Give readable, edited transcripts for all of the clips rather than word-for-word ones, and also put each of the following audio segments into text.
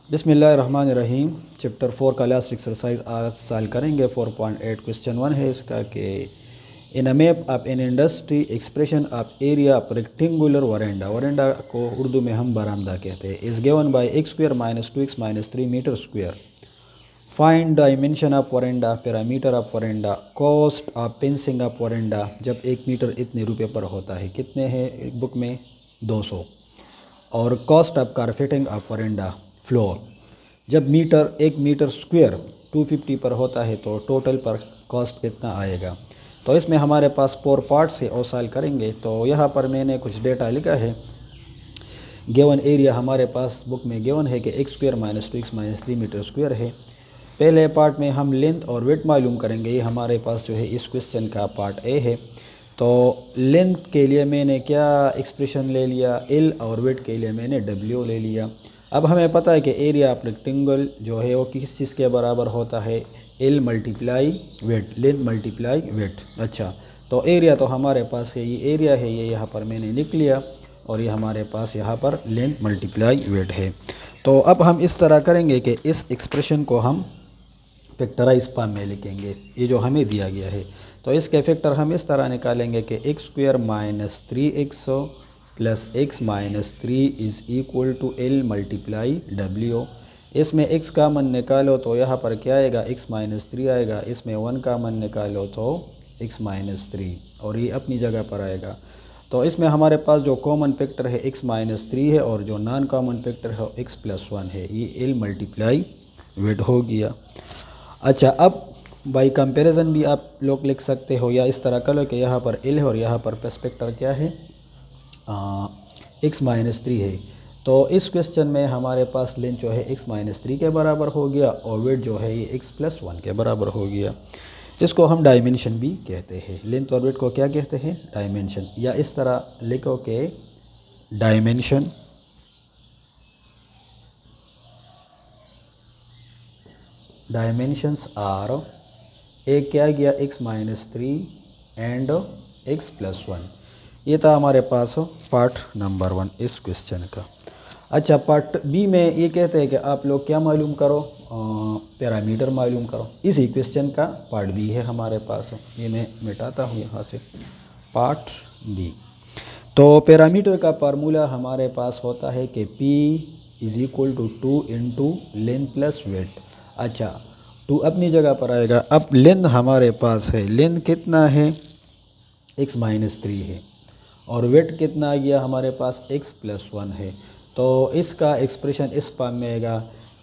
बिस्मिल्लाहिर्रहमानिर्रहीम। चैप्टर 4 का last exercise आज सॉल्व करेंगे। 4.8 क्वेश्चन 1 है इसका कि in a map of an industry expression of area of rectangular veranda, veranda को उर्दू में हम बरामदा कहते हैं, is given by x square minus 2x minus 3 metre square. Find dimension of veranda, parameter of veranda, cost of fencing of veranda. जब 1 metre इतने रुपये पर होता है, कितने हैं बुक में 200। और cost of carpeting of verandah floor, जब 1 मीटर स्क्वायर 250 पर होता है तो टोटल पर कॉस्ट कितना आएगा। तो इसमें हमारे पास 4 पार्ट्स है और सॉल्व करेंगे। तो यहाँ पर मैंने कुछ डेटा लिखा है। गिवन एरिया हमारे पास बुक में गिवन है कि x square minus 2x minus 3 metre square है। पहले पार्ट में हम लेंथ और वेट मालूम करेंगे। ये हमारे पास जो है इस क्वेश्चन का पार्ट ए है। तो लेंथ के लिए मैंने क्या एक्सप्रेशन ले लिया, L, और वेट के लिए मैंने W ले लिया। अब हमें पता है कि एरिया ऑफ रेक्टेंगल जो है वो किस चीज़ के बराबर होता है, L multiply weight, length multiply weight. अच्छा, तो एरिया तो हमारे पास है, ये एरिया है, ये यहाँ पर मैंने लिख लिया, और ये हमारे पास यहाँ पर लेंथ मल्टीप्लाई वेट है। तो अब हम इस तरह करेंगे कि इस एक्सप्रेशन को हम फैक्टराइज फॉर्म में लिखेंगे, ये जो हमें दिया गया है। तो इसके फैक्टर हम इस तरह निकालेंगे कि x square minus 3x plus x minus 3 is equal to L multiply W। इसमें x कामन निकालो तो यहाँ पर क्या आएगा, x माइनस 3 आएगा। इसमें 1 कामन निकालो तो x माइनस 3, और ये अपनी जगह पर आएगा। तो इसमें हमारे पास जो कॉमन फैक्टर है x माइनस 3 है, और जो नॉन कॉमन फैक्टर है x प्लस 1 है। ये L मल्टीप्लाई वेट हो गया। अच्छा, अब बाई कंपैरिजन भी आप लोग लिख सकते हो, या इस तरह कर लो कि यहाँ पर L है और यहाँ पर फैक्टर क्या है, x माइनस 3 है। तो इस क्वेश्चन में हमारे पास लेंथ जो है x माइनस 3 के बराबर हो गया, और वेट जो है ये x प्लस 1 के बराबर हो गया। इसको हम डायमेंशन भी कहते हैं। लेंथ और वेट को क्या कहते हैं, डायमेंशन। या इस तरह लिखो कि डायमेंशन डायमेंशंस आर, एक क्या गया x minus 3 and x plus 1। ये था हमारे पास पार्ट नंबर 1 इस क्वेश्चन का। अच्छा, पार्ट बी में ये कहते हैं कि आप लोग क्या मालूम करो, पैरामीटर मालूम करो। इसी क्वेश्चन का पार्ट बी है हमारे पास। ये मैं मिटाता हूँ यहाँ से, पार्ट बी। तो पैरामीटर का फार्मूला हमारे पास होता है कि P is equal to 2 into length plus width. अच्छा, 2 अपनी जगह पर आएगा। अब लेंथ हमारे पास है, लेंथ कितना है, x माइनस 3 है, और वेट कितना आ गया हमारे पास, x प्लस 1 है। तो इसका एक्सप्रेशन इस फॉर्म में आएगा,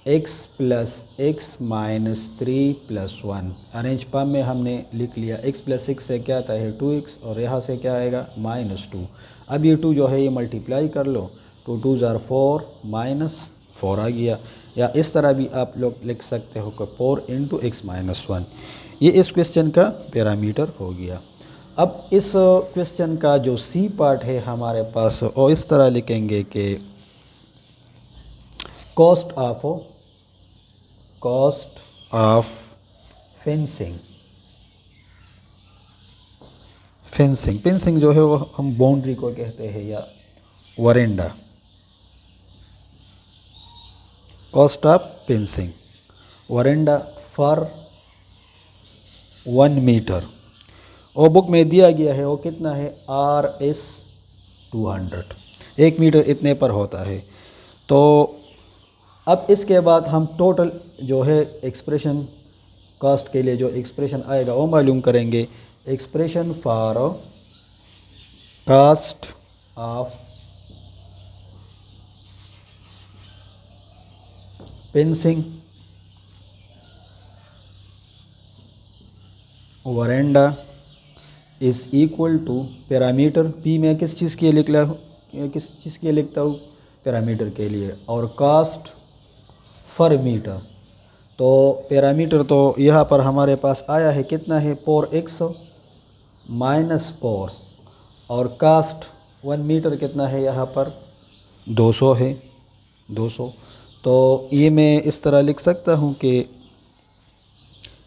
x plus x minus 3 plus 1। Arrange form में हमने लिख लिया। x प्लस 6 से क्या आता है 2x, और यहाँ से क्या आएगा माइनस 2। अब ये 2 जो है ये मल्टीप्लाई कर लो, 2 2 ज़ार 4 माइनस 4 आ गया। या इस तरह भी आप लोग लिख सकते हो कि 4 इंटू एक्स माइनस 1। ये इस क्वेश्चन का पैरामीटर हो गया। अब इस क्वेश्चन का जो सी पार्ट है हमारे पास, और इस तरह लिखेंगे कि कॉस्ट ऑफ फेंसिंग। फेंसिंग जो है वो हम बाउंड्री को कहते हैं, या veranda. Cost of fencing veranda for 1 metre, और बुक में दिया गया है वो कितना है, RS 200, 1 मीटर इतने पर होता है। तो अब इसके बाद हम टोटल जो है एक्सप्रेशन कॉस्ट के लिए जो एक्सप्रेशन आएगा वो मालूम करेंगे। Expression for cost of fencing veranda is equal to perimeter. P में किस चीज़ के लिए लिखता हूँ, पैरामीटर के लिए, और कास्ट पर मीटर। तो पैरामीटर तो यहाँ पर हमारे पास आया है, कितना है 4x माइनस 4, और कास्ट 1 मीटर कितना है यहाँ पर 200 है, 200। तो ये मैं इस तरह लिख सकता हूँ कि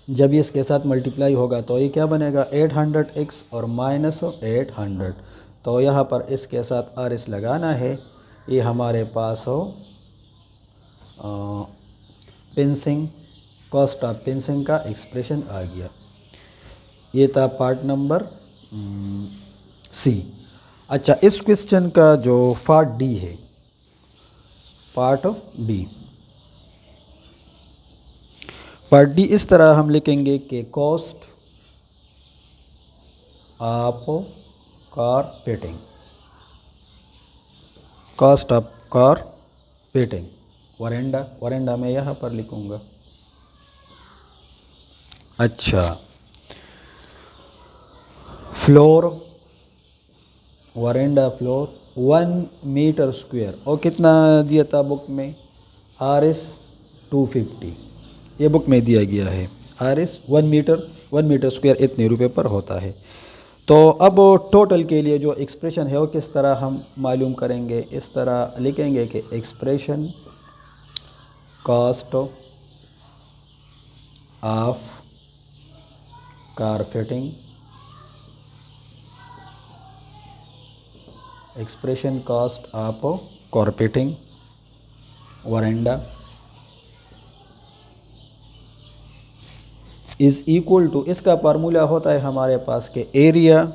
जब ये इसके साथ मल्टीप्लाई होगा तो ये क्या बनेगा 800x और माइनस 800। तो यहाँ पर इसके साथ RS लगाना है। ये हमारे पास हो पिंसिंग, कॉस्ट ऑफ पिंसिंग का एक्सप्रेशन आ गया। ये था पार्ट नंबर सी। अच्छा, इस क्वेश्चन का जो पार्ट डी है, पार्ट डी इस तरह हम लिखेंगे कि cost of carpeting, cost of carpeting veranda मैं यहाँ पर लिखूँगा। अच्छा, floor, veranda floor 1 metre square, और कितना दिया था बुक में, RS 250, ये बुक में दिया गया है। RS 1 मीटर स्क्वायर इतने रुपए पर होता है। तो अब टोटल के लिए जो एक्सप्रेशन है वो किस तरह हम मालूम करेंगे, इस तरह लिखेंगे कि expression cost of carpeting, expression cost of carpeting veranda is equal to, इसका फार्मूला होता है हमारे पास के एरिया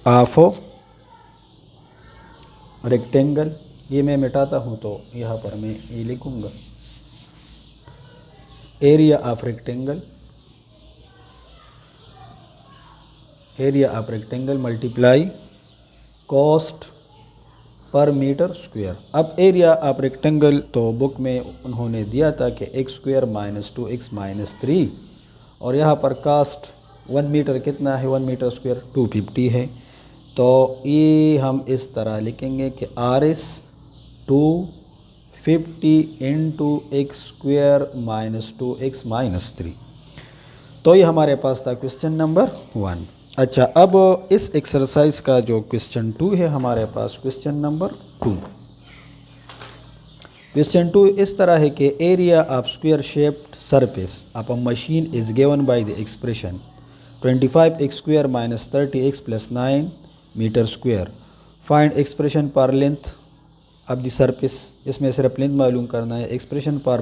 ऑफ रेक्टेंगल, ये मैं मिटाता हूँ तो यहाँ पर मैं ये लिखूँगा, area of rectangle multiply cost per metre square. अब एरिया ऑफ रेक्टेंगल तो बुक में उन्होंने दिया था कि x² - 2x - 3, और यहाँ पर कास्ट 1 मीटर कितना है, 1 मीटर स्क्वायर 250 है। तो ये हम इस तरह लिखेंगे कि RS 250 × x² - 2x - 3। तो ये हमारे पास था क्वेश्चन नंबर 1। अच्छा, अब इस एक्सरसाइज का जो क्वेश्चन 2 है हमारे पास, क्वेश्चन नंबर 2। क्वेश्चन 2 इस तरह है कि area of square shaped surface of a machine is given by the expression 25x² - 30x + 9 metre square. Find expression for length of the surface, इसमें सिर्फ लेंथ मालूम करना है। Expression for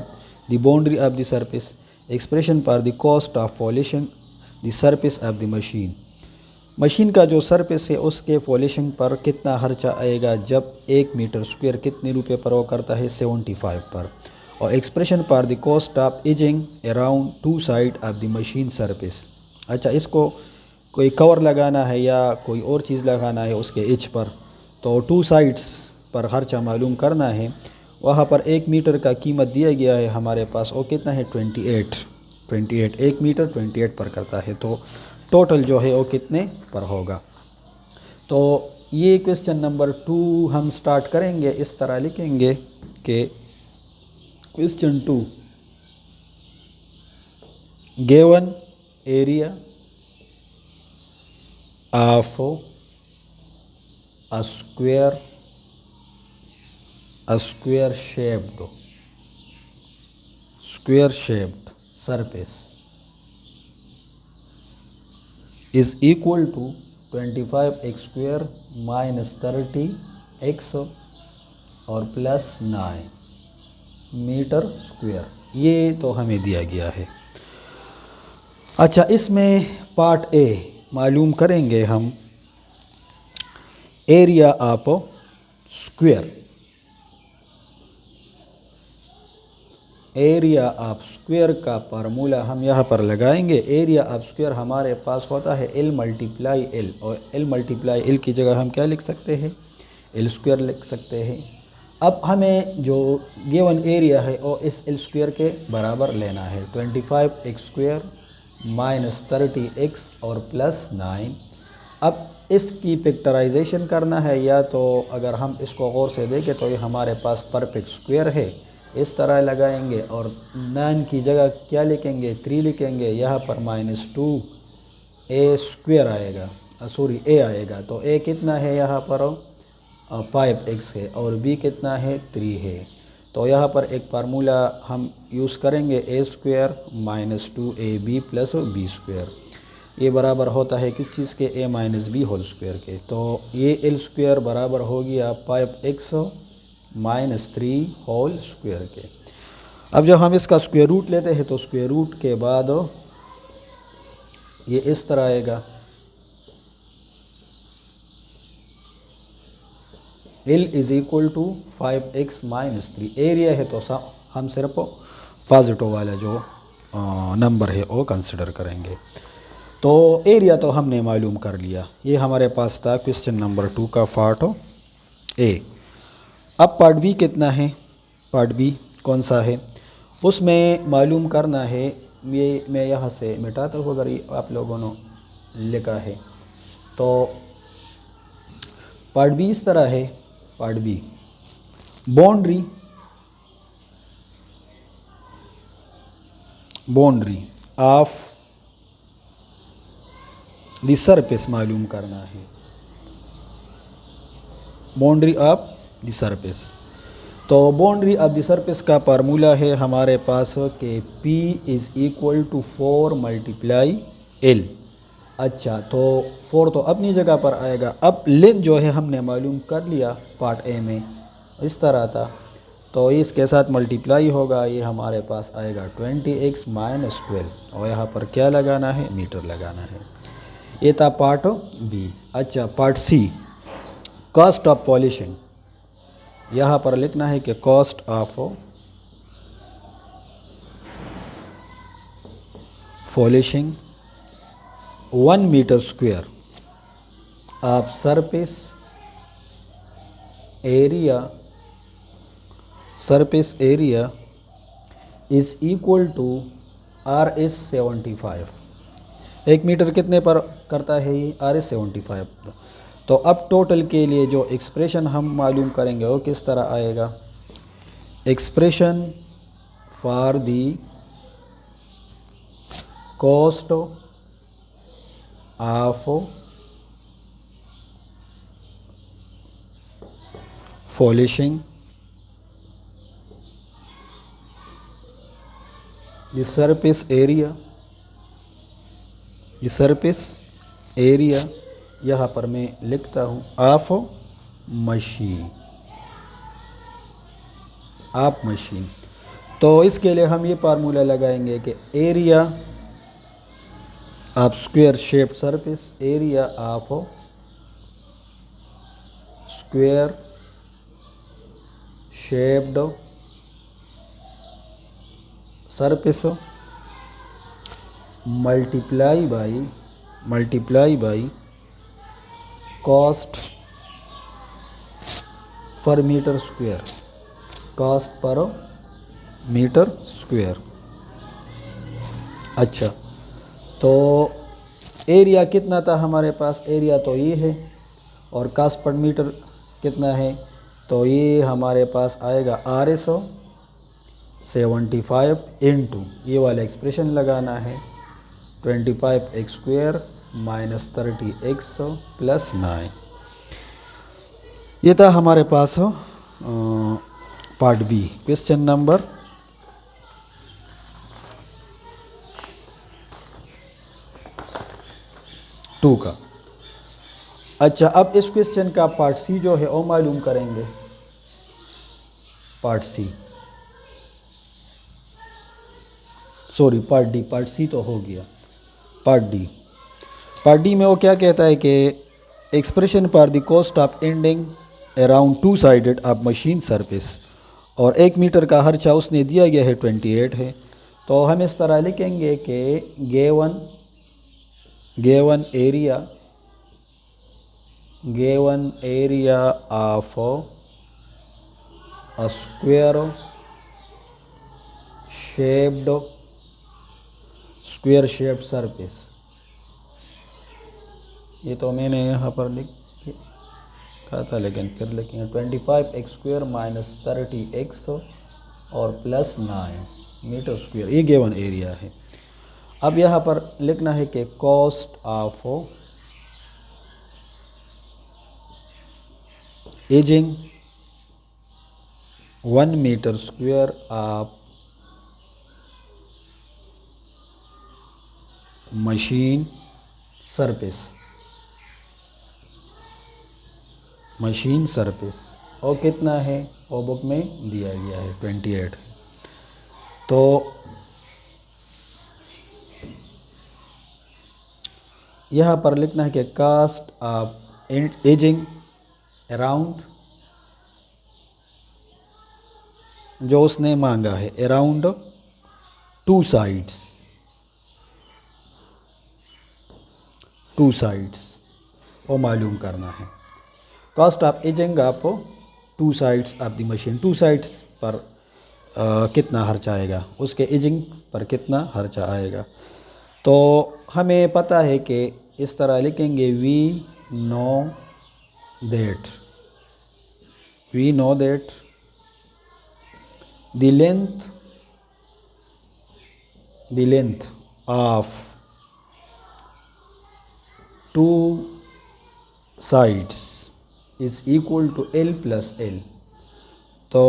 the boundary of the surface, expression for the cost of polishing the surface of the machine का जो surface है उसके polishing पर कितना खर्चा आएगा जब 1 मीटर स्क्वायर कितने रुपए पर वो करता है, 75 पर। और expression for the cost of easing around 2 side of the machine surface. अच्छा, इसको कोई कवर लगाना है या कोई और चीज़ लगाना है उसके एज पर, तो 2 साइड्स पर खर्चा मालूम करना है। वहाँ पर 1 मीटर का कीमत दिया गया है हमारे पास, और कितना है, 28 1 मीटर 28 पर करता है। तो टोटल जो है वो कितने पर होगा। तो ये क्वेश्चन नंबर 2 हम स्टार्ट करेंगे, इस तरह लिखेंगे कि question 2 given area of a square shaped surface is equal to 25x² - 30x और +9 मीटर स्क्वायर, ये तो हमें दिया गया है। अच्छा, इसमें पार्ट ए मालूम करेंगे हम area of square. Area of square का फार्मूला हम यहाँ पर लगाएंगे। एरिया ऑफ स्क्वायर हमारे पास होता है L × L, और L × L की जगह हम क्या लिख सकते हैं, L² लिख सकते हैं। अब हमें जो गिवन एरिया है वो इस L² के बराबर लेना है, 25x² - 30x और +9। अब इसकी फैक्टराइजेशन करना है, या तो अगर हम इसको गौर से देखें तो ये हमारे पास परफेक्ट स्क्वायर है, इस तरह लगाएंगे, और 9 की जगह क्या लिखेंगे, 3 लिखेंगे। यहाँ पर -2a² आएगा, a आएगा। तो a कितना है यहाँ पर, 5x है, और b कितना है, 3 है। तो यहाँ पर एक फार्मूला हम यूज़ करेंगे, a² - 2ab + b²। ये बराबर होता है किस चीज़ के, a - b होल स्क्वायर के। तो ये L² बराबर हो गया 5x -3 होल स्क्वायर के। अब जब हम इसका स्क्वायर रूट लेते हैं तो स्क्वायर रूट के बाद ये इस तरह आएगा, L is equal to 5x minus 3। Area है तो हम सिर्फ पॉजिटिव वाला जो नंबर है वो कंसिडर करेंगे। तो एरिया तो हमने मालूम कर लिया। ये हमारे पास था क्वेश्चन नंबर 2 का पार्ट ए। अब पार्ट बी कितना है, पार्ट बी कौन सा है उसमें मालूम करना है। ये मैं यहाँ से मिटाता हूँ अगर ये आप लोगों ने लिखा है तो। पार्ट बी इस तरह है, part B boundary of the surface मालूम करना है, बाउंड्री ऑफ द सरफेस। तो बाउंड्री ऑफ द सरफेस का फार्मूला है हमारे पास कि P is equal to 4 multiply L। अच्छा, तो 4 तो अपनी जगह पर आएगा। अब लेंथ जो है हमने मालूम कर लिया पार्ट ए में, इस तरह था, तो इसके साथ मल्टीप्लाई होगा, ये हमारे पास आएगा 20x माइनस 12 और यहाँ पर क्या लगाना है, मीटर लगाना है। ये था पार्ट बी। अच्छा, part C cost of polishing. यहाँ पर लिखना है कि cost of polishing 1 metre square of surface area is equal to RS 75। 1 metre कितने पर करता है ये, RS 75। तो अब टोटल के लिए जो एक्सप्रेशन हम मालूम करेंगे वो किस तरह आएगा, expression for the cost of polishing the surface area, यहाँ पर मैं लिखता हूँ ऑफ मशीन। तो इसके लिए हम ये फार्मूला लगाएंगे कि area of square shaped surface, area of square shaped surface multiply by cost per metre square, cost per metre square. अच्छा, तो एरिया कितना था हमारे पास, एरिया तो ये है, और कॉस्ट पर मीटर कितना है, तो ये हमारे पास आएगा RS 75 इंटू ये वाला एक्सप्रेशन लगाना है 25x square minus 30x plus 9। ये था हमारे पास पार्ट बी क्वेश्चन नंबर 2 का। अच्छा, अब इस क्वेश्चन का पार्ट सी जो है वो मालूम करेंगे। पार्ट सी तो हो गया। पार्ट डी में वो क्या कहता है कि expression for the cost of ending around 2 sided of machine surface, और 1 मीटर का खर्चा उसने दिया गया है 28 है। तो हम इस तरह लिखेंगे कि given area of a square shaped surface. ये तो मैंने यहाँ पर लिखा था लेकिन फिर लिखेंगे 25x स्क्वायर माइनस 30x और प्लस 9 मीटर स्क्वायर, ये गिवन एरिया है। अब यहाँ पर लिखना है कि cost of edging 1 metre square of machine surface और कितना है और बुक में दिया गया है 28। तो यहाँ पर लिखना है कि कास्ट ऑफ एजिंग अराउंड, जो उसने मांगा है अराउंड 2 साइड्स, 2 साइड्स वो मालूम करना है। कास्ट ऑफ एजिंग आप 2 sides of the machine, 2 sides पर कितना खर्चा आएगा, उसके एजिंग पर कितना खर्चा आएगा। तो हमें पता है कि इस तरह लिखेंगे we know that the length of 2 sides is equal to L plus L। तो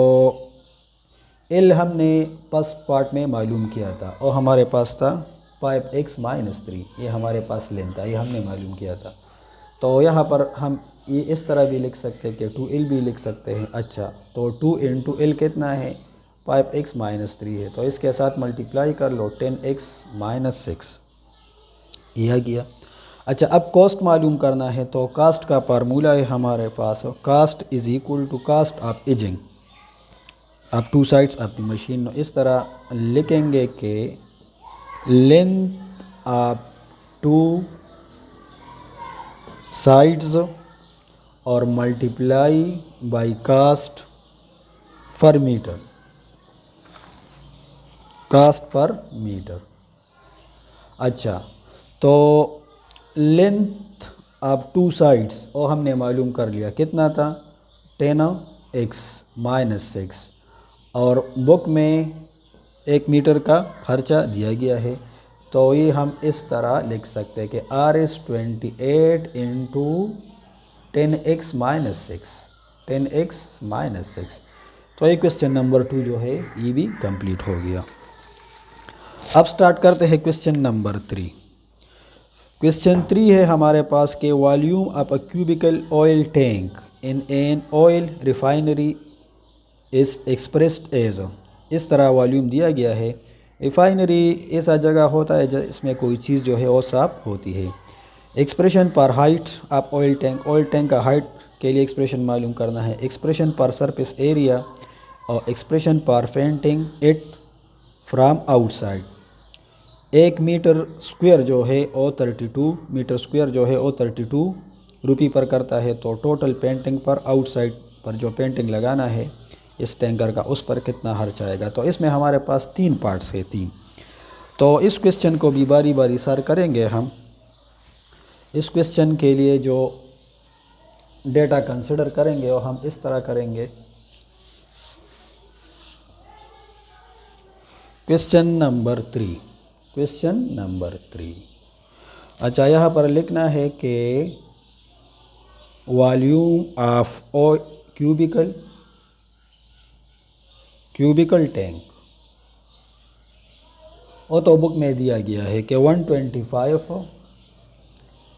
L हमने फर्स्ट पार्ट में मालूम किया था और हमारे पास था 5x माइनस 3, ये हमारे पास लेंथ था, ये हमने मालूम किया था। तो यहाँ पर हम ये इस तरह भी लिख सकते हैं कि 2L भी लिख सकते हैं। अच्छा, तो 2 इंटू L कितना है, 5x माइनस 3 है, तो इसके साथ मल्टीप्लाई कर लो 10x माइनस 6, यह गया। अच्छा, अब कॉस्ट मालूम करना है, तो कास्ट का फार्मूला है हमारे पास, cost is equal to cost of edging of 2 sides of the machine. इस तरह लिखेंगे कि लेंथ ऑफ 2 साइड्स और multiply by cost per metre, cost per metre. अच्छा, तो लेंथ ऑफ 2 साइड्स और हमने मालूम कर लिया, कितना था 10x माइनस 6, और बुक में 1 मीटर का खर्चा दिया गया है। तो ये हम इस तरह लिख सकते हैं कि R is 28 into 10x minus 6, 10x minus 6। तो ये क्वेश्चन नंबर 2 जो है ये भी कंप्लीट हो गया। अब स्टार्ट करते हैं क्वेश्चन नंबर 3। क्वेश्चन 3 है हमारे पास के volume of a cubical oil tank in an oil refinery is expressed as. इस तरह वॉल्यूम दिया गया है। रिफाइनरी ऐसा जगह होता है जिसमें कोई चीज़ जो है वो साफ होती है। Expression per height of oil tank, oil tank का हाइट के लिए एक्सप्रेशन मालूम करना है। एक्सप्रेशन पर सरफेस एरिया और expression per painting it from outside. 1 metre square जो है वो 32 मीटर स्क्वायर जो है वो 32 रुपये पर करता है। तो टोटल पेंटिंग पर आउटसाइड पर जो पेंटिंग लगाना है इस टैंकर का, उस पर कितना खर्च आएगा। तो इसमें हमारे पास 3 पार्ट्स है, 3। तो इस क्वेश्चन को भी बारी बारी सर करेंगे हम। इस क्वेश्चन के लिए जो डेटा कंसिडर करेंगे वो हम इस तरह करेंगे। Question number 3, question number 3। अच्छा, यहाँ पर लिखना है कि वॉल्यूम ऑफ क्यूबिकल टैंक, वो तो बुक में दिया गया है कि 125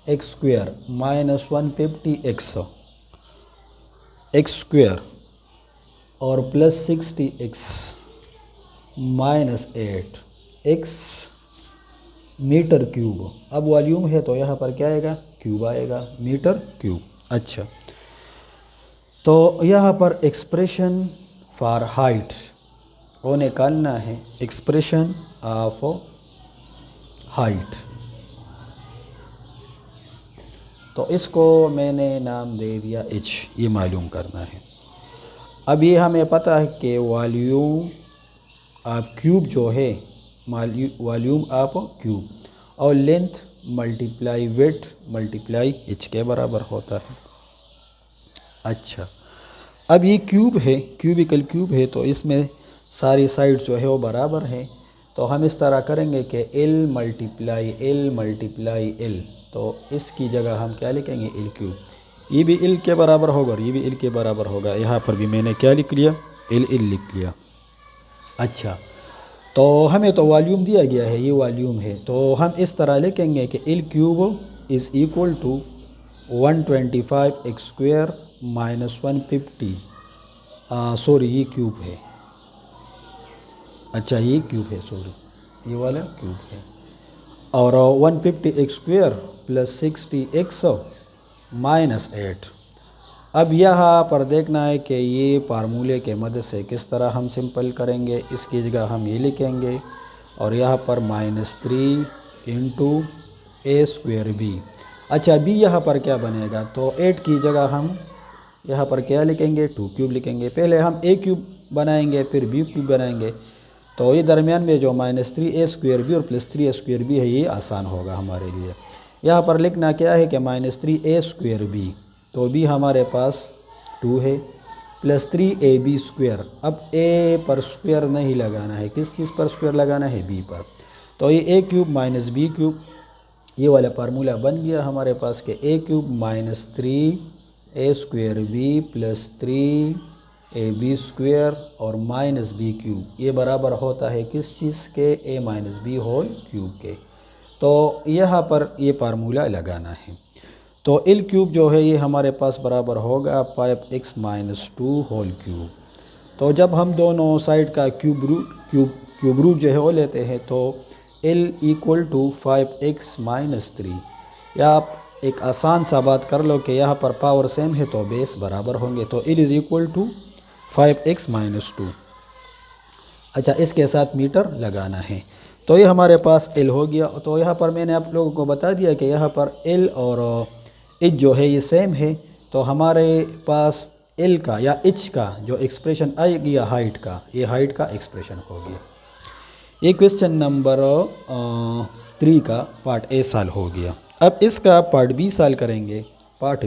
x square minus 150 x square और plus 60 x minus 8 x metre cube. अब वॉल्यूम है तो यहाँ पर क्या आएगा, क्यूब आएगा, मीटर क्यूब। अच्छा, तो यहाँ पर एक्सप्रेशन फॉर हाइट वो निकालना है, एक्सप्रेशन ऑफ हाइट। तो इसको मैंने नाम दे दिया h, ये मालूम करना है। अब ये हमें पता है कि वॉल्यूम ऑफ क्यूब जो है, वॉल्यूम ऑफ क्यूब और length multiply weight multiply h के बराबर होता है। अच्छा, अब ये क्यूब है, क्यूबिकल क्यूब है, तो इसमें सारी साइड जो है वो बराबर है। तो हम इस तरह करेंगे कि L मल्टीप्लाई L, तो इसकी जगह हम क्या लिखेंगे, L क्यूब। ये भी L के बराबर होगा और ये भी L के बराबर होगा। यहाँ पर भी मैंने क्या लिख लिया, L लिख लिया। अच्छा, तो हमें तो वॉल्यूम दिया गया है, ये वॉल्यूम है, तो हम इस तरह लिखेंगे कि L cube is equal to 125 x square minus 150 sorry ये क्यूब है, अच्छा ये क्यूब है, सॉरी ये वाला क्यूब है। और 150x² प्लस 60x माइनस 8। अब यहाँ पर देखना है कि ये फार्मूले के मदद से किस तरह हम सिंपल करेंगे। इसकी जगह हम ये लिखेंगे और यहाँ पर -3 इंटू a²b। अच्छा b यहाँ पर क्या बनेगा, तो 8 की जगह हम यहाँ पर क्या लिखेंगे, 2³ लिखेंगे। पहले हम a³ बनाएंगे फिर b³ बनाएंगे, तो ये दरमियान में जो -3a²b और प्लस 3a²b है ये आसान होगा हमारे लिए। यहाँ पर लिखना क्या है कि -3a²b, तो b हमारे पास 2 है, प्लस 3ab²। अब a पर स्क्वायर नहीं लगाना है, किस चीज़ पर स्क्वायर लगाना है, b पर। तो ये a³ माइनस b³, ये वाला फार्मूला बन गया हमारे पास कि a³ minus 3a²b plus 3ab² और माइनस b³, ये बराबर होता है किस चीज़ के, a minus b whole cube के। तो यहाँ पर ये फार्मूला लगाना है। तो l³ जो है ये हमारे पास बराबर होगा 5x माइनस 2 होल क्यूब। तो जब हम दोनों साइड का क्यूब रूट जो है वो लेते हैं तो l equal to 5x minus 3, या आप एक आसान सा बात कर लो कि यहाँ पर पावर सेम है तो बेस बराबर होंगे, तो l is equal to 5x minus 2। अच्छा इसके साथ मीटर लगाना है, तो ये हमारे पास l हो गया। तो यहाँ पर मैंने आप लोगों को बता दिया कि यहाँ पर l और h जो है ये सेम है, तो हमारे पास l का या h का जो एक्सप्रेशन आएगी या हाइट का, ये हाइट का एक्सप्रेशन हो गया। ये क्वेश्चन नंबर 3 का पार्ट ए साल हो गया। अब इसका पार्ट बी साल करेंगे। पार्ट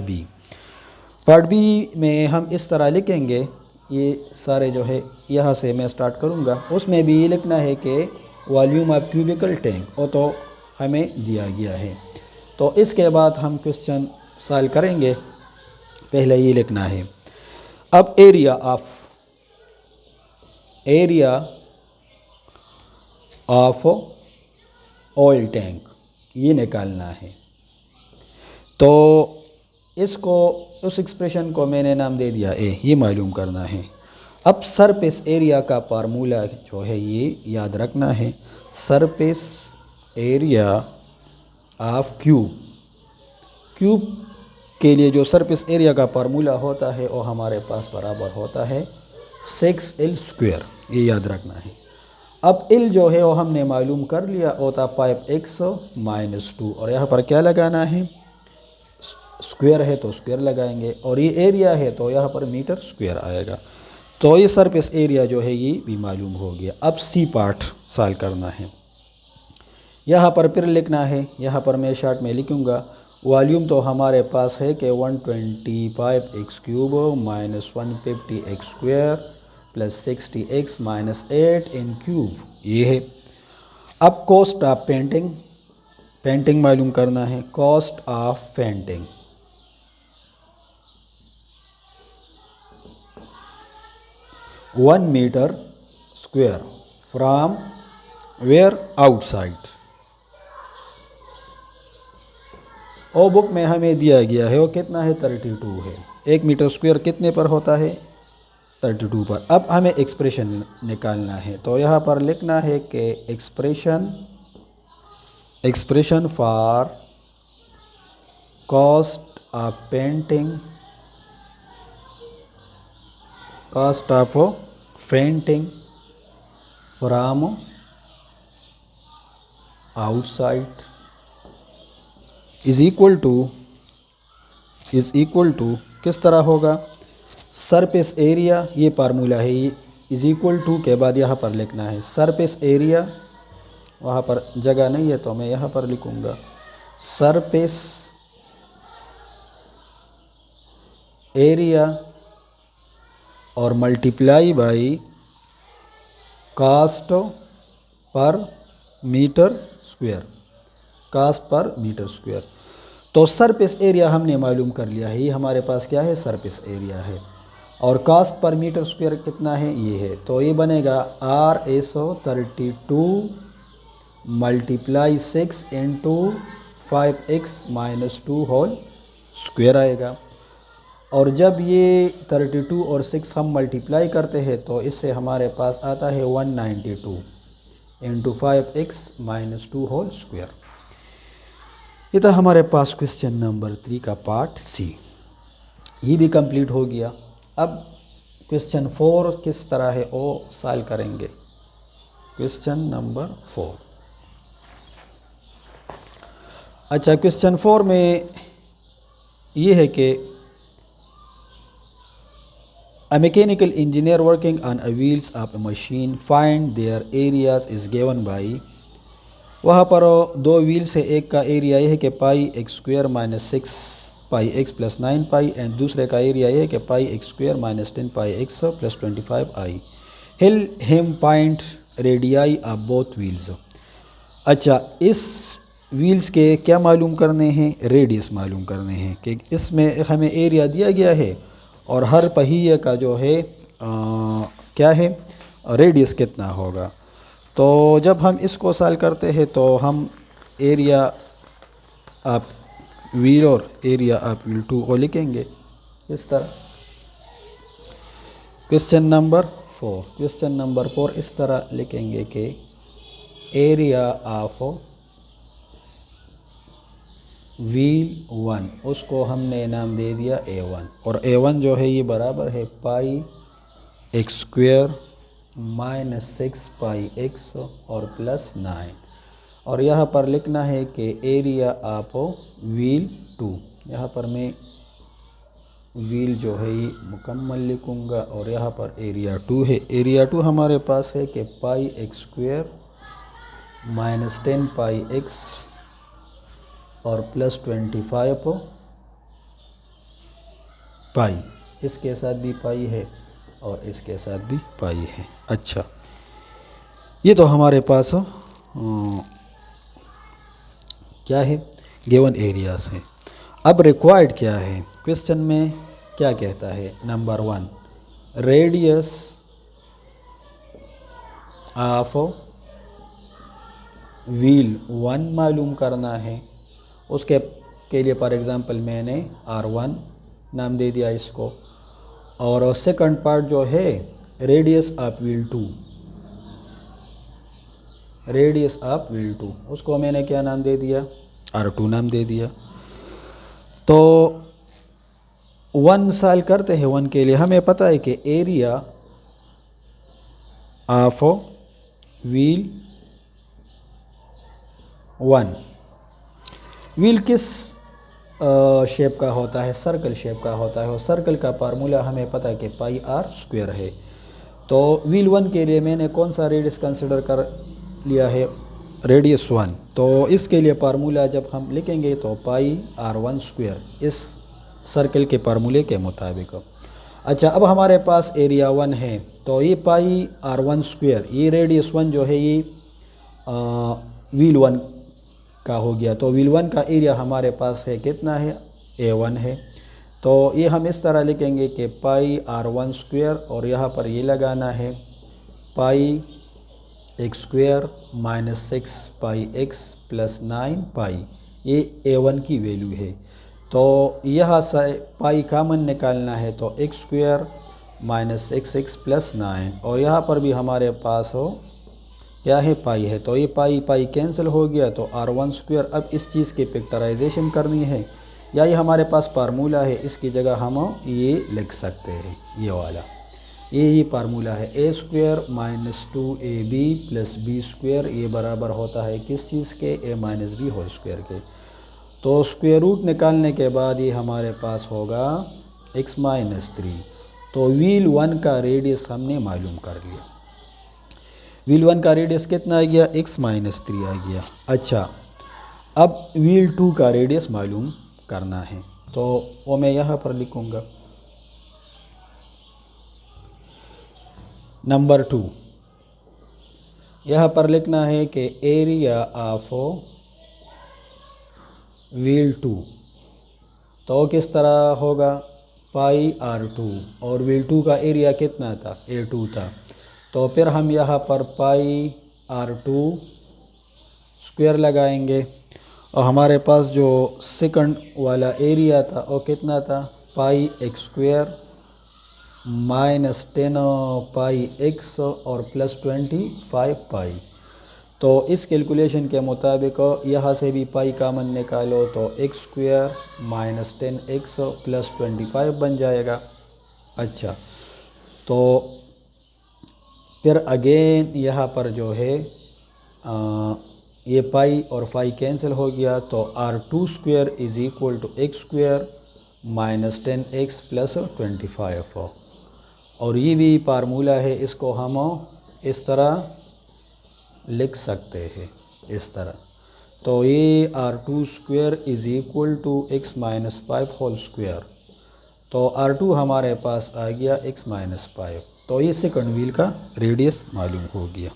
बी में हम इस तरह लिखेंगे, ये सारे जो है यहाँ से मैं स्टार्ट करूँगा। उसमें भी ये लिखना है कि वॉल्यूम ऑफ क्यूबिकल टैंक वो तो हमें दिया गया है। तो इसके बाद हम क्वेश्चन सॉल्व करेंगे। पहले ये लिखना है, अब एरिया ऑफ ऑयल टैंक ये निकालना है। तो इसको, उस एक्सप्रेशन को मैंने नाम दे दिया ए, ये मालूम करना है। अब सरफेस एरिया का फार्मूला जो है ये याद रखना है, सरफेस एरिया ऑफ क्यूब के लिए जो सरफेस एरिया का फार्मूला होता है वो हमारे पास बराबर होता है 6l², ये याद रखना है। अब l जो है वो हमने मालूम कर लिया, होता 5x माइनस 2, और यहाँ पर क्या लगाना है, स्क्वायर है तो स्क्वायर लगाएंगे, और ये एरिया है तो यहाँ पर मीटर स्क्वायर आएगा। तो ये सरफेस एरिया जो है ये भी मालूम हो गया। अब सी पार्ट सॉल्व करना है। यहाँ पर फिर लिखना है, यहाँ पर मैं शॉर्ट में लिखूँगा, वॉल्यूम तो हमारे पास है कि 125x³ minus 150x² plus 60x minus 8 in cube, ये है। अब कॉस्ट ऑफ पेंटिंग मालूम करना है। Cost of painting 1 metre square from where, outside. और बुक में हमें दिया गया है वो कितना है, 32 है। 1 मीटर स्क्वायर कितने पर होता है, 32 पर। अब हमें एक्सप्रेशन निकालना है, तो यहाँ पर लिखना है कि expression for cost of painting from outside is equal to किस तरह होगा, सरफेस एरिया, ये फार्मूला है, ये इज़ इक्वल टू के बाद यहाँ पर लिखना है सरफेस एरिया, वहाँ पर जगह नहीं है तो मैं यहाँ पर लिखूँगा सरफेस एरिया और multiply by cast per metre square, cast per metre square. तो सरफेस एरिया हमने मालूम कर लिया है, ये हमारे पास क्या है, सरफेस एरिया है, और कास्ट पर मीटर स्क्वायर कितना है, ये है। तो ये बनेगा R32 multiply 6 into 5x minus 2 whole square आएगा। और जब ये 32 और 6 हम मल्टीप्लाई करते हैं तो इससे हमारे पास आता है 192 into 5x minus 2 whole square. ये था हमारे पास क्वेश्चन नंबर 3 का पार्ट सी, ये भी कंप्लीट हो गया। अब क्वेश्चन 4 किस तरह है वो सॉल्व करेंगे। Question number 4। अच्छा, क्वेश्चन 4 में ये है कि a mechanical engineer working on a wheels of a machine find their areas is given by, वहाँ पर दो व्हील्स है, एक का एरिया ये है कि pi x square minus 6 pi x plus 9 pi, and दूसरे का एरिया ये है कि pi x square minus 10 pi x plus 25 आई। हिल हिम पॉइंट रेडियाई ऑफ बोथ व्हील्स। अच्छा, इस व्हील्स के क्या मालूम करने हैं, रेडियस मालूम करने हैं कि इसमें हमें एरिया दिया गया है और हर पहिए का जो है क्या है रेडियस कितना होगा। तो जब हम इसको सॉल्व करते हैं तो हम एरिया ऑफ व्हील और एरिया ऑफ व्हील 2 को लिखेंगे इस तरह। क्वेश्चन नंबर 4, क्वेश्चन नंबर 4 इस तरह लिखेंगे कि एरिया ऑफ व्हील 1, उसको हमने नाम दे दिया A1, और A1 जो है ये बराबर है पाई x square minus 6 pi x और प्लस 9, और यहाँ पर लिखना है कि एरिया ऑफ व्हील 2, यहाँ पर मैं व्हील जो है ये मुकम्मल लिखूँगा और यहाँ पर एरिया 2 है। एरिया 2 हमारे पास है कि pi x square minus 10 pi x और प्लस 25 पाई, इसके साथ भी पाई है और इसके साथ भी पाई है। अच्छा, ये तो हमारे पास क्या है, गिवन एरियाज है। अब रिक्वायर्ड क्या है, क्वेश्चन में क्या कहता है, नंबर 1 रेडियस ऑफ व्हील 1 मालूम करना है। उसके के लिए फॉर एग्ज़ाम्पल मैंने R1 नाम दे दिया इसको, और सेकंड पार्ट जो है radius of wheel 2, radius of wheel 2 उसको मैंने क्या नाम दे दिया, R2 नाम दे दिया। तो 1 सॉल्व करते हैं। 1 के लिए हमें पता है कि एरिया ऑफ व्हील 1, व्हील किस शेप का होता है, सर्कल शेप का होता है, और सर्कल का फार्मूला हमें पता है कि पाई आर स्क्वायर है। तो व्हील 1 के लिए मैंने कौन सा रेडियस कंसिडर कर लिया है, रेडियस 1। तो इसके लिए फार्मूला जब हम लिखेंगे तो पाई R1 स्क्वायर, इस सर्कल के फार्मूले के मुताबिक। अच्छा, अब हमारे पास एरिया 1 है, तो ये पाई R1 स्क्वायर, ये रेडियस 1 जो है ये व्हील 1 का हो गया। तो व्हील 1 का एरिया हमारे पास है कितना है, A1 है। तो ये हम इस तरह लिखेंगे कि पाई R1 स्क्वायर, और यहाँ पर ये लगाना है पाई x square minus 6 pi x plus 9 पाई, ये A1 की वैल्यू है। तो यहाँ से पाई कामन निकालना है, तो x square minus 6x plus 9, और यहाँ पर भी हमारे पास हो क्या है, पाई है। तो ये पाई पाई कैंसिल हो गया, तो R1 स्क्वायर। अब इस चीज़ की फैक्टराइजेशन करनी है, या ये हमारे पास फार्मूला है, इसकी जगह हम ये लिख सकते हैं, ये वाला ये फार्मूला है, a square minus 2ab plus b square, ये बराबर होता है किस चीज़ के, a minus b whole square के। तो स्क्वायर रूट निकालने के बाद ये हमारे पास होगा x माइनस 3। तो व्हील 1 का रेडियस हमने मालूम कर लिया, व्हील 1 का रेडियस कितना आ गया, x माइनस 3 आ गया। अच्छा, अब व्हील 2 का रेडियस मालूम करना है, तो वो मैं यहाँ पर लिखूँगा नंबर 2, यहाँ पर लिखना है कि एरिया ऑफ व्हील 2, तो किस तरह होगा, पाई R2, और व्हील 2 का एरिया कितना था, A2 था। तो फिर हम यहाँ पर पाई R2 स्क्वायर लगाएंगे, और हमारे पास जो सेकंड वाला एरिया था वो कितना था, पाई x square minus 10 pi x और प्लस 25 पाई। तो इस कैलकुलेशन के मुताबिक यहाँ से भी पाई कामन निकालो तो x square minus 10x plus 25 बन जाएगा। अच्छा, तो फिर अगेन यहाँ पर जो है ये पाई और पाई कैंसिल हो गया, तो r2 square is equal to x square minus 10x plus 25। और ये भी फार्मूला है, इसको हम इस तरह लिख सकते हैं, इस तरह। तो ये r2 square is equal to x minus 5 whole square. तो r2 हमारे पास आ गया x माइनस 5। तो ये सेकंड व्हील का रेडियस मालूम हो गया।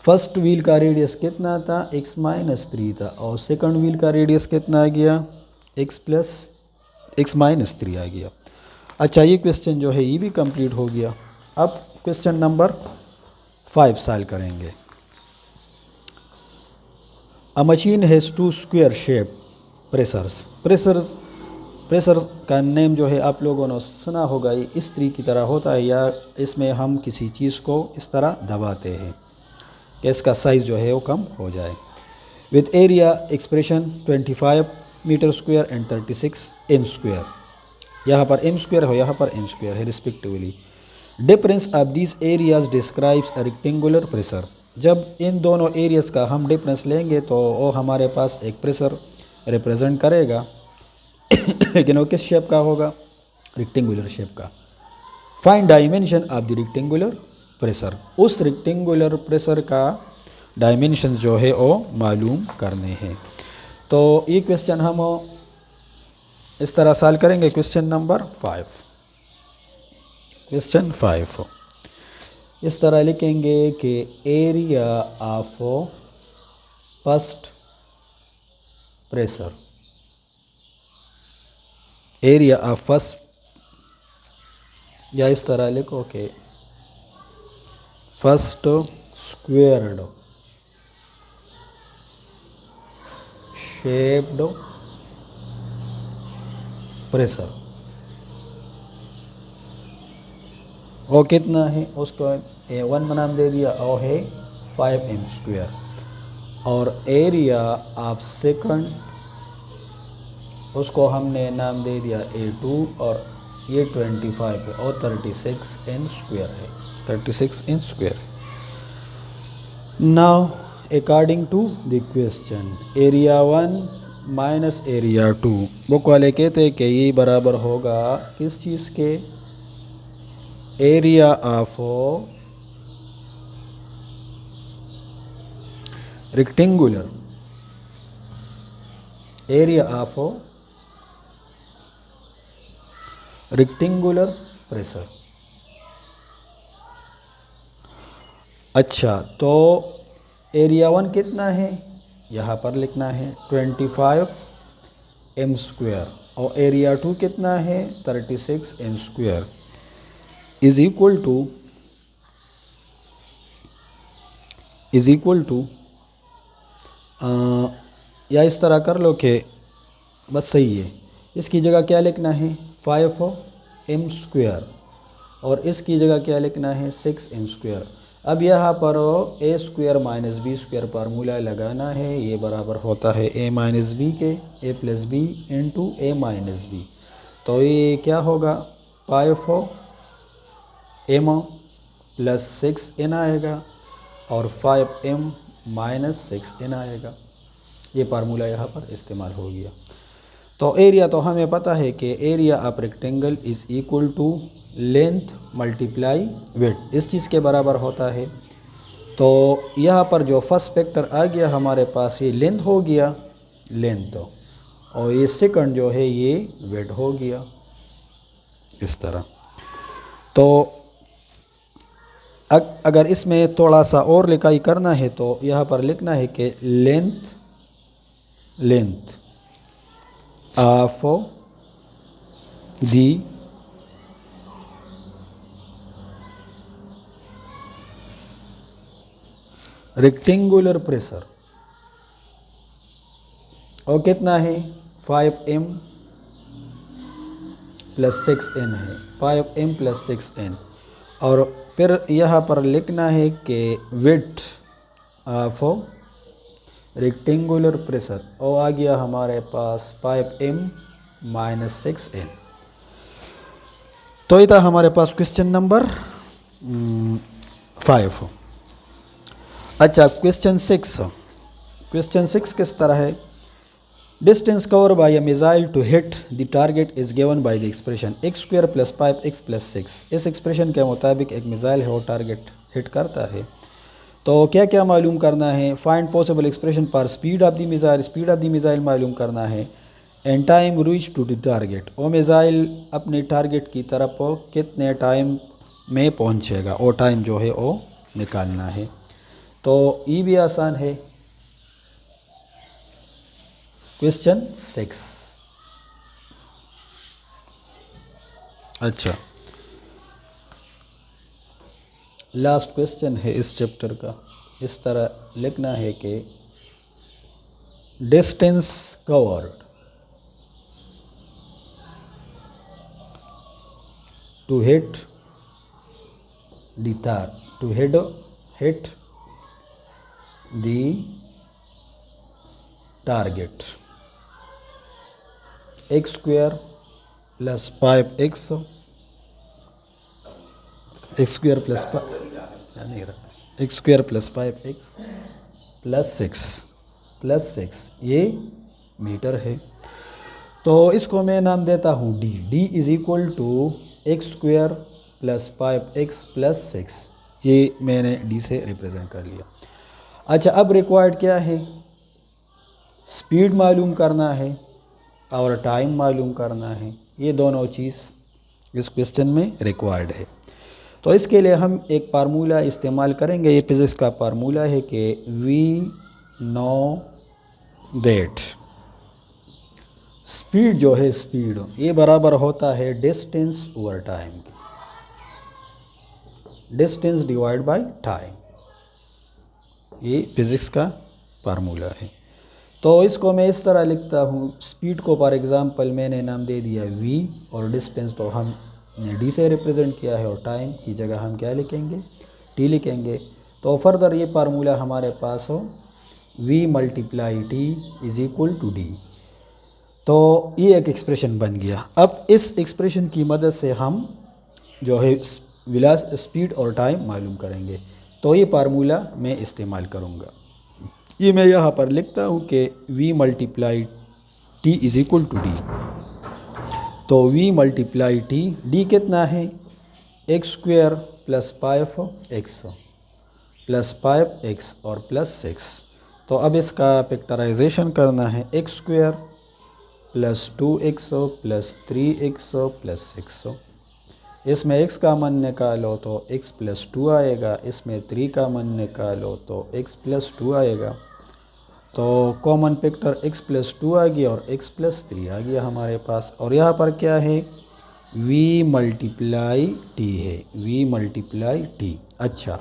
फर्स्ट व्हील का रेडियस कितना था, x माइनस 3 था, और सेकंड व्हील का रेडियस कितना आ गया, x माइनस 3 आ गया। अच्छा, ये क्वेश्चन जो है ये भी कंप्लीट हो गया। अब क्वेश्चन नंबर 5 सॉल्व करेंगे। A machine has two square shape pressures. Pressure का नेम जो है आप लोगों ने सुना होगा, ये इस्त्री की तरह होता है, या इसमें हम किसी चीज़ को इस तरह दबाते हैं कि इसका साइज़ जो है वो कम हो जाए। With area expression 25 metre square and 36 inch square. यहाँ पर m स्क्वायर हो, यहाँ पर n स्क्वायर है respectively. Difference of this areas describes a rectangular pressure. जब इन दोनों एरियाज़ का हम डिफरेंस लेंगे तो वो हमारे पास एक प्रेशर रिप्रेजेंट करेगा लेकिन वो किस शेप का होगा, रेक्टेंगुलर शेप का। Find dimension of the rectangular pressure. उस रेक्टेंगुलर प्रेशर का डायमेंशन जो है वो मालूम करने हैं। तो ये क्वेश्चन हम इस तरह सॉल्व करेंगे। क्वेश्चन नंबर 5, क्वेश्चन 5 इस तरह लिखेंगे कि area of first pressure, area of first, या इस तरह लिखो कि फर्स्ट स्क्वेयर्ड शेप्ड प्रेशर। वो कितना है, उसको A1 नाम दे दिया, और है 5m स्क्वायर। और एरिया ऑफ सेकंड, उसको हमने नाम दे दिया A2, और ये 25 है, और 36 इंच स्क्वायर है, 36 inch square. Now according to the question, area 1 minus area 2, book वाले कहते हैं कि ये बराबर होगा किस चीज़ के, area of rectangular, area of rectangular pressure. अच्छा, तो एरिया 1 कितना है, यहाँ पर लिखना है 25 m स्क्वायर, और एरिया 2 कितना है 36 m square, is equal to या इस तरह कर लो कि बस सही है। इसकी जगह क्या लिखना है 5m स्क्वायर, और इसकी जगह क्या लिखना है 6m स्क्वायर। अब यहाँ पर a square minus B square formula लगाना है, ये बराबर होता है a माइनस बी के, a plus B into a minus B. तो ये क्या होगा 5m प्लस 6n आएगा, और 5m माइनस 6n आएगा। ये फार्मूला यहाँ पर इस्तेमाल हो गया। तो एरिया तो हमें पता है कि area of rectangle is equal to length multiply width, इस चीज़ के बराबर होता है। तो यहाँ पर जो फर्स्ट फैक्टर आ गया हमारे पास, ये लेंथ हो गया, लेंथ, और ये सेकंड जो है ये विड्थ हो गया, इस तरह। तो अगर इसमें थोड़ा सा और लिखाई करना है तो यहाँ पर लिखना है कि length of the rectangular pressure, और कितना है 5m प्लस 6n है, 5m प्लस 6n। और फिर यहाँ पर लिखना है कि विड्थ ऑफ रेक्टेंगुलर प्रेशर, और आ गया हमारे पास 5m माइनस 6n। तो ये था हमारे पास क्वेश्चन नंबर 5। अच्छा, क्वेश्चन 6। क्वेश्चन 6 किस तरह है? Distance cover by a missile to hit the target is given by the expression x² plus 5x plus 6। इस एक्सप्रेशन के मुताबिक एक मिसाइल है वो टारगेट हिट करता है, तो क्या क्या मालूम करना है? Find possible expression for speed of the missile, speed of the missile मालूम करना है। And time reach to the target, वो मिसाइल अपने टारगेट की तरफ कितने टाइम में पहुंचेगा, वो टाइम जो है वो निकालना है। तो ये भी आसान है। क्वेश्चन 6। अच्छा, लास्ट क्वेश्चन है इस चैप्टर का। इस तरह लिखना है कि distance covered to hit hit the target x² plus 5x, x² plus x² plus 5x plus 6 ये मीटर है। तो इसको मैं नाम देता हूँ d is equal to x² plus 5x plus 6। ये मैंने d से रिप्रेजेंट कर लिया। अच्छा, अब रिक्वायर्ड क्या है? स्पीड मालूम करना है और टाइम मालूम करना है। ये दोनों चीज़ इस क्वेश्चन में रिक्वायर्ड है। तो इसके लिए हम एक फार्मूला इस्तेमाल करेंगे। ये फिजिक्स का फार्मूला है कि वी नो दैट स्पीड जो है, स्पीड ये बराबर होता है डिस्टेंस ओवर टाइम की, डिस्टेंस डिवाइड बाय टाइम। ये फिजिक्स का फार्मूला है। तो इसको मैं इस तरह लिखता हूँ। स्पीड को फॉर एग्जांपल मैंने नाम दे दिया v, और डिस्टेंस तो हमने d से रिप्रेजेंट किया है, और टाइम की जगह हम क्या लिखेंगे? t लिखेंगे। तो फर्दर ये फार्मूला हमारे पास हो v multiply t is equal to d। तो ये एक एक्सप्रेशन बन गया। अब इस एक्सप्रेशन की मदद से हम जो है स्पीड और टाइम मालूम करेंगे। तो ये फार्मूला मैं इस्तेमाल करूँगा। ये मैं यहाँ पर लिखता हूँ कि v multiply T is equal to D. तो v मल्टीप्लाई टी, डी कितना है? x² plus 5x plus 5x और प्लस 6। तो अब इसका फैक्टराइजेशन करना है। x² plus 2x plus 3x plus 6। इसमें x का मन निकालो तो x प्लस 2 आएगा, इसमें 3 का मन निकालो तो x प्लस 2 आएगा। तो कॉमन फैक्टर x प्लस 2 आ गया और x प्लस 3 आ गया हमारे पास। और यहाँ पर क्या है? v मल्टीप्लाई टी है, v मल्टीप्लाई टी। अच्छा,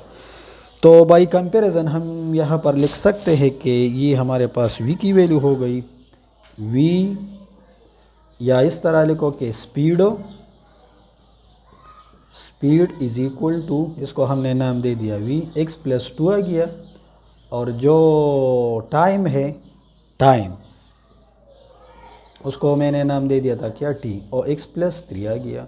तो बाई कंपैरिजन हम यहाँ पर लिख सकते हैं कि ये हमारे पास v की वैल्यू हो गई v, या इस तरह लिखो कि स्पीड इज इक्वल टू, इसको हमने नाम दे दिया v, x प्लस 2 आ गया, और जो टाइम है, टाइम उसको मैंने नाम दे दिया था क्या? t, और x प्लस 3 आ गया।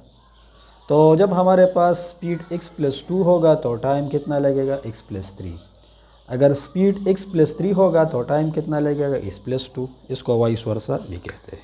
तो जब हमारे पास स्पीड x प्लस 2 होगा तो टाइम कितना लगेगा? x plus 3। अगर स्पीड x प्लस 3 होगा तो टाइम कितना लगेगा? x plus 2। इसको वाइस वर्सा भी कहते हैं।